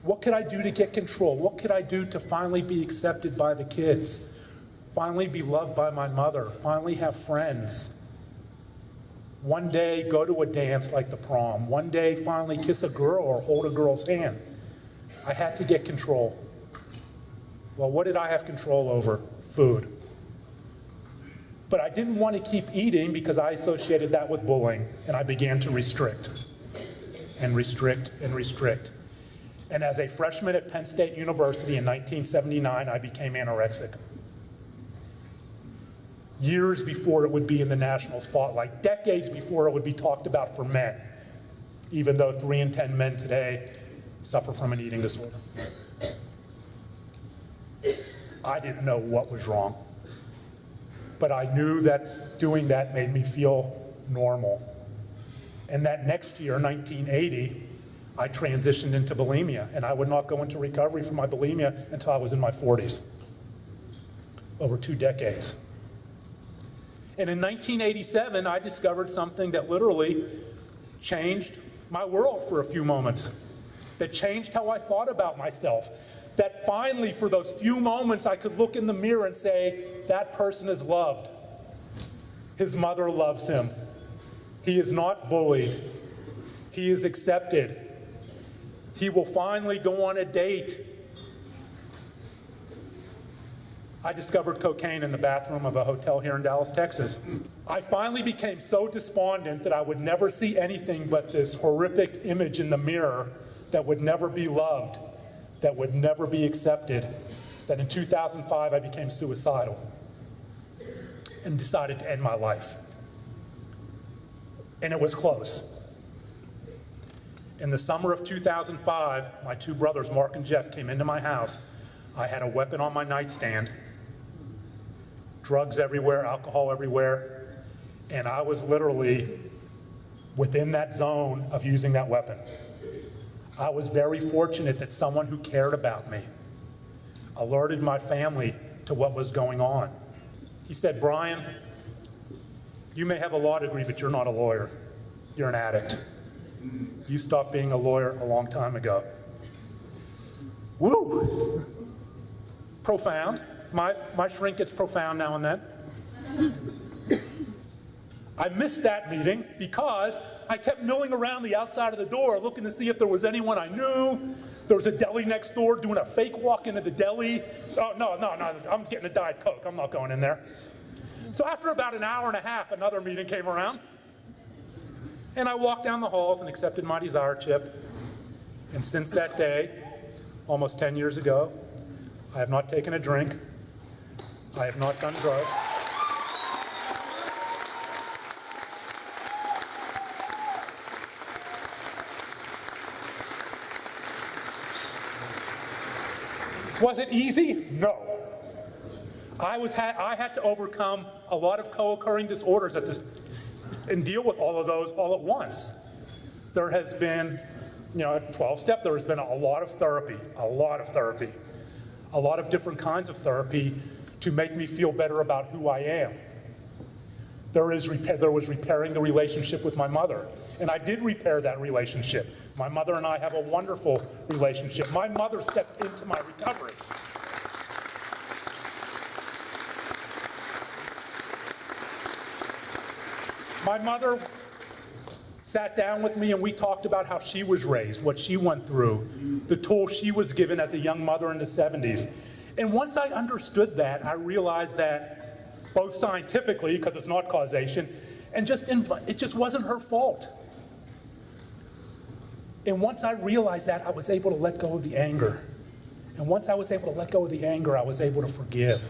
What could I do to get control? What could I do to finally be accepted by the kids? Finally be loved by my mother? Finally have friends? One day go to a dance like the prom. One day finally kiss a girl or hold a girl's hand. I had to get control. Well, what did I have control over? Food. But I didn't want to keep eating because I associated that with bullying, and I began to restrict and restrict and restrict. And as a freshman at Penn State University in 1979, I became anorexic. Years before it would be in the national spotlight, decades before it would be talked about for men, even though 3 in 10 men today suffer from an eating disorder. I didn't know what was wrong, but I knew that doing that made me feel normal. And that next year, 1980, I transitioned into bulimia, and I would not go into recovery from my bulimia until I was in my 40s, over 2 decades. And in 1987, I discovered something that literally changed my world for a few moments, that changed how I thought about myself, that finally, for those few moments, I could look in the mirror and say, that person is loved. His mother loves him. He is not bullied. He is accepted. He will finally go on a date. I discovered cocaine in the bathroom of a hotel here in Dallas, Texas. I finally became so despondent that I would never see anything but this horrific image in the mirror that would never be loved, that would never be accepted, that in 2005 I became suicidal and decided to end my life. And it was close. In the summer of 2005, my 2 brothers, Mark and Jeff, came into my house. I had a weapon on my nightstand, drugs everywhere, alcohol everywhere, and I was literally within that zone of using that weapon. I was very fortunate that someone who cared about me alerted my family to what was going on. He said, Brian, you may have a law degree, but you're not a lawyer. You're an addict. You stopped being a lawyer a long time ago. Woo! Profound. My shrink gets profound now and then. I missed that meeting because I kept milling around the outside of the door looking to see if there was anyone I knew. There was a deli next door doing a fake walk into the deli. Oh, no, I'm getting a Diet Coke. I'm not going in there. So after about an hour and a half, another meeting came around. And I walked down the halls and accepted my desire chip. And since that day, almost 10 years ago, I have not taken a drink. I have not done drugs. Was it easy? No. I had to overcome a lot of co-occurring disorders and deal with all of those all at once. There has been, a 12-step, there has been a lot of therapy, a lot of different kinds of therapy to make me feel better about who I am. There was repairing the relationship with my mother, and I did repair that relationship. My mother and I have a wonderful relationship. My mother stepped into my recovery. My mother sat down with me and we talked about how she was raised, what she went through, the tools she was given as a young mother in the 70s. And once I understood that, I realized that both scientifically, because it's not causation, and it just wasn't her fault. And once I realized that, I was able to let go of the anger. And once I was able to let go of the anger, I was able to forgive.